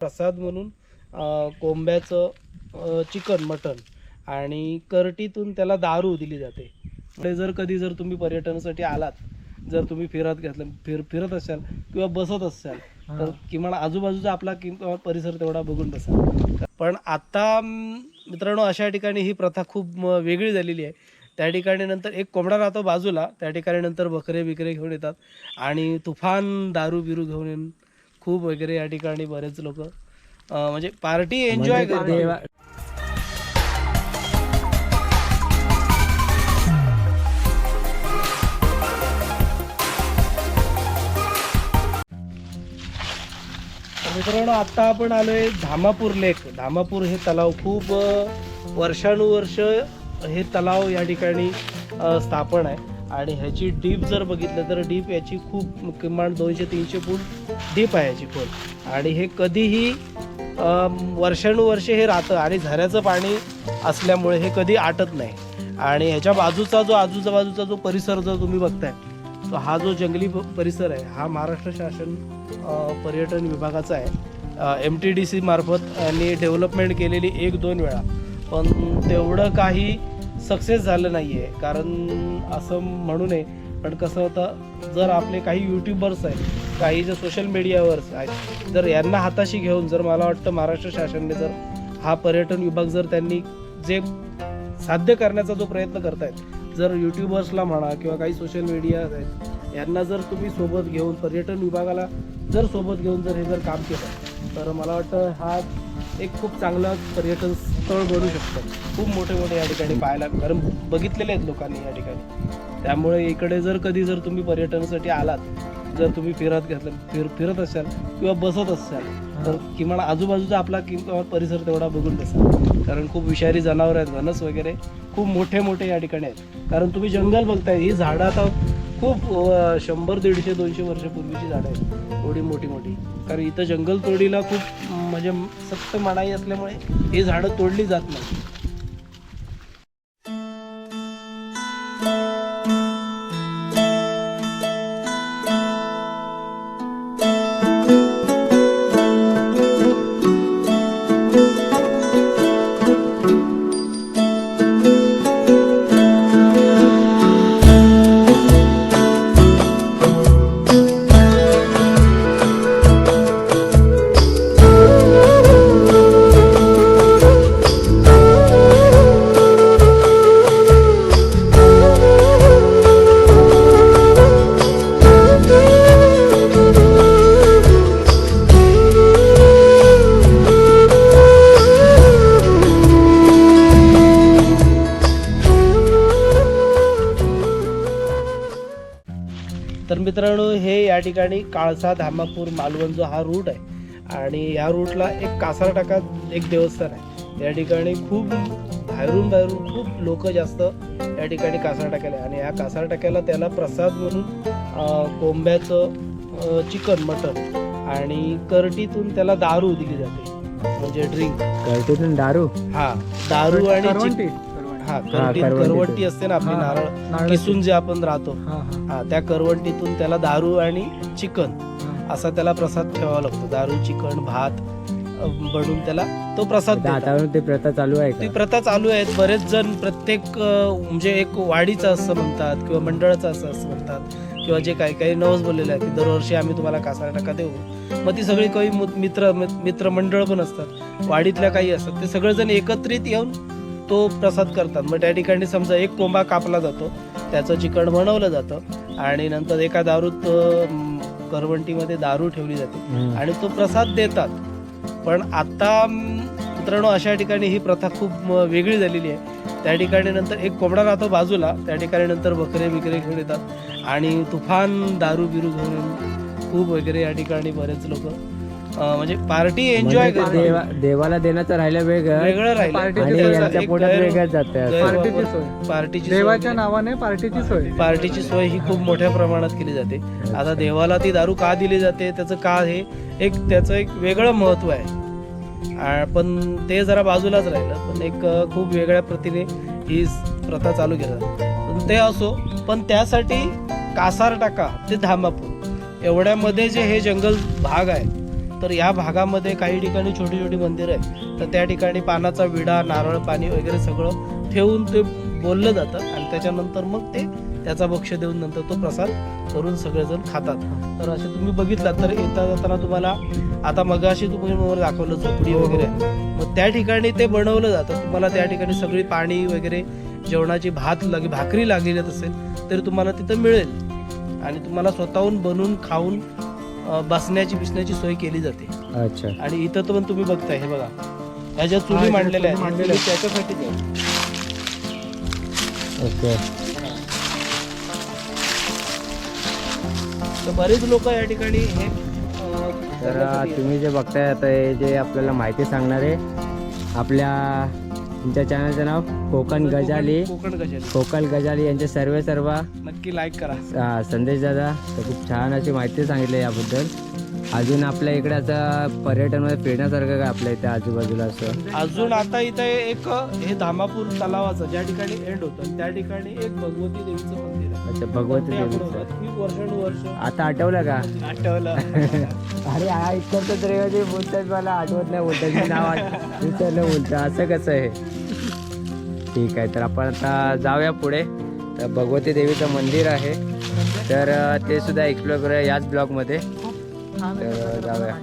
प्रसाद म्हणून कोंब्याचं chicken mutton आणि करटीतून त्याला दारू दिली जाते. पुढे जर तुम्ही पर्यटनासाठी आलात, जर तुम्ही फिरत असाल किंवा बसत असाल तर किमान आजूबाजूचा आपला परिसर तेवढा बघून बसा. पण आता मित्रांनो अशा ठिकाणी ही प्रथा खूप वेगळी झालेली आहे. त्या ठिकाणी नंतर एक कोंबडा राहतो बाजूला, त्या ठिकाणी नंतर बकरे घेऊन येतात आणि तुफान दारू बिरू घेऊन येऊन खूप वगैरे या ठिकाणी बरेच लोक म्हणजे पार्टी एन्जॉय करतात. मित्रांनो आता आपण आलोय धामापूर लेक. धामापूर हे तलाव खूप वर्षानुवर्ष हे तलाव या ठिकाणी स्थापन आहे आणि ह्याची डीप जर बघितलं तर डीप याची खूप किमान 200-300 फूट डीप आहे याची खोल आणि हे कधीही वर्षानुवर्षे हे राहतं आणि झऱ्याचं पाणी असल्यामुळे हे कधी आटत नाही. आणि ह्याच्या बाजूचा जो परिसर जर तुम्ही बघताय तो हा जो जंगली परिसर आहे हा महाराष्ट्र शासन पर्यटन विभागाचा आहे. MTDC मार्फत आणि डेव्हलपमेंट केलेली 1-2 वेळा, पण तेवढं काही सक्सेस झालं नाही आहे. कारण असं म्हणू नये, पण कसं होतं जर आपले काही यूट्यूबर्स आहेत, काही जे सोशल मीडियावर आहेत, जर यांना हाताशी घेऊन जर मला वाटतं महाराष्ट्र शासनाने जर हा पर्यटन विभाग जर त्यांनी जे साध्य करण्याचा जो प्रयत्न करतायत, जर यूट्यूबर्सला म्हणा किंवा काही सोशल मीडिया आहेत यांना जर तुम्ही सोबत घेऊन पर्यटन विभागाला जर सोबत घेऊन जर हे जर काम केलं तर मला वाटतं हा एक खूप चांगला पर्यटन स्थळ बनू शकतं. खूप मोठे या ठिकाणी पाहायला, कारण बघितलेले आहेत लोकांनी या ठिकाणी. त्यामुळे इकडे जर तुम्ही पर्यटनासाठी आलात, जर तुम्ही फिरत असाल किंवा बसत असाल तर किमान आजूबाजूचा आपला परिसर तेवढा बघून बसा. कारण खूप विषारी जनावर आहेत, वनस वगैरे खूप मोठे या ठिकाणी आहेत. कारण तुम्ही जंगल बघताय, ही झाडं आता खूप 100, 150, 200 वर्षापूर्वीची झाडं आहेत, एवढी मोठी. कारण इथं जंगल तोडीला खूप म्हणजे सक्त मनाई असल्यामुळे ही झाडं तोडली जात नाही. तर मित्रांनो हे या ठिकाणी काळसा धामापूर मालवण जो हा रूट आहे आणि या रूटला एक कासार टाका एक देवस्थान आहे. या ठिकाणी खूप बाहेरून खूप लोक जास्त या ठिकाणी कासार टाक्याला आहे. आणि या कासार टाक्याला त्याला प्रसाद म्हणून कोंब्याचं चिकन मटन आणि करटीतून त्याला दारू दिली जाते, म्हणजे ड्रिंक. करटीतून दारू? हा, दारू आणि करवंटी असते ना आपली, नारळ किसून जे आपण राहतो, हा त्या करवंटीतून त्याला दारू आणि चिकन असा त्याला प्रसाद ठेवावा लागतो. दारू, चिकन, भात बनवून त्याला तो प्रसाद. ते प्रथा चालू आहे? ती प्रथा चालू आहे. बरेच जण प्रत्येक म्हणजे एक वाडीचं असं म्हणतात किंवा मंडळाचं असं म्हणतात किंवा जे काही नवस बोललेलं आहे की दरवर्षी आम्ही तुम्हाला कासार टाका देऊ. मग ती सगळी काही मित्र मंडळ पण असतात, वाडीतल्या काही असतात, ते सगळेजण एकत्रित येऊन तो प्रसाद करतात. मग त्या ठिकाणी समजा एक कोंबा कापला जातो, त्याचं चिकन बनवलं जातं आणि नंतर एका दारूत करवंटीमध्ये दारू ठेवली जाते आणि तो प्रसाद देतात. पण आता मित्रांनो अशा ठिकाणी ही प्रथा खूप वेगळी झालेली आहे. त्या ठिकाणी नंतर एक कोंबडा राहतो बाजूला, त्या ठिकाणी नंतर बकरे घेऊन येतात आणि तुफान दारू बिरू घेऊन खूप वगैरे या ठिकाणी बरेच लोक म्हणजे पार्टी एन्जॉय करतात. देवाला देण्याचं राहिलं वेगळं राहिलं, पार्टीची देवाच्या नावाने पार्टीची सोय ही खूप मोठ्या प्रमाणात केली जाते. आता देवाला ती दारू का दिली जाते त्याचं त्याचं एक वेगळं महत्व आहे, पण ते जरा बाजूलाच राहिलं. पण एक खूप वेगळ्या प्रतीने ही प्रथा चालू केली जाते. पण ते असो, पण त्यासाठी कासार टाका ते धामापूर एवढ्यामध्ये जे हे जंगल भाग आहे तर या भागामध्ये काही ठिकाणी छोटी छोटी मंदिरं आहे, तर त्या ठिकाणी पानाचा विडा, नारळ पाणी वगैरे सगळं ठेवून ते बोललं जातं आणि त्याच्यानंतर मग ते त्याचा भक्ष्य देऊन नंतर तो प्रसाद करून सगळेजण खातात. तर असे तुम्ही बघितलात तर येता जाताना तुम्हाला आता मगाशी तुम्ही मला दाखवलं झोपडी वगैरे आहे. मग त्या ठिकाणी ते बनवलं जातं. तुम्हाला त्या ठिकाणी सगळी पाणी वगैरे जेवणाची भाकरी लागलेली असेल तरी तुम्हाला तिथं मिळेल आणि तुम्हाला स्वतःहून बनवून खाऊन बसण्याची सोय केली जाते. अच्छा. आणि इथं तर पण तुम्ही बघताय, हे बघा ह्या ज्या चुली मांडलेल्या आहेत चुली त्याच्यासाठीच आहे. ओके. तर बरेच लोक या ठिकाणी हे तर तुम्ही जे बघताय आता हे जे आपल्याला माहिती सांगणार आहे आपल्या तुमच्या चॅनलचं नाव कोकण गजाली. कोकण गजाली यांचे सर्व नक्की लाईक करा. संदेश दादा तर खूप छान अशी माहिती सांगितली याबद्दल. अजून आपल्या इकडे असं पर्यटनमध्ये फिरण्यासारखं काय आपल्या इथे आजूबाजूला असं? अजून आता इथे एक हे धामापूर तलावाचं ज्या ठिकाणी एंड होतं त्या ठिकाणी एक भगवती देवीचं मंदिर आहे. अच्छा, भगवती देवीचं. खूप वर्षानुवर्ष आता आठवलं का? आठवलं. अरे हा इकडचं तर बोलतात मला आठवत नाही, बोलतात मी नाव विचारलं बोलतं, असं कसं आहे? ठीक आहे, तर आपण आता जाऊया पुढे. तर भगवती देवीचं मंदिर आहे तर ते सुद्धा एक्सप्लोर करूया याच ब्लॉगमध्ये. तर जाऊया.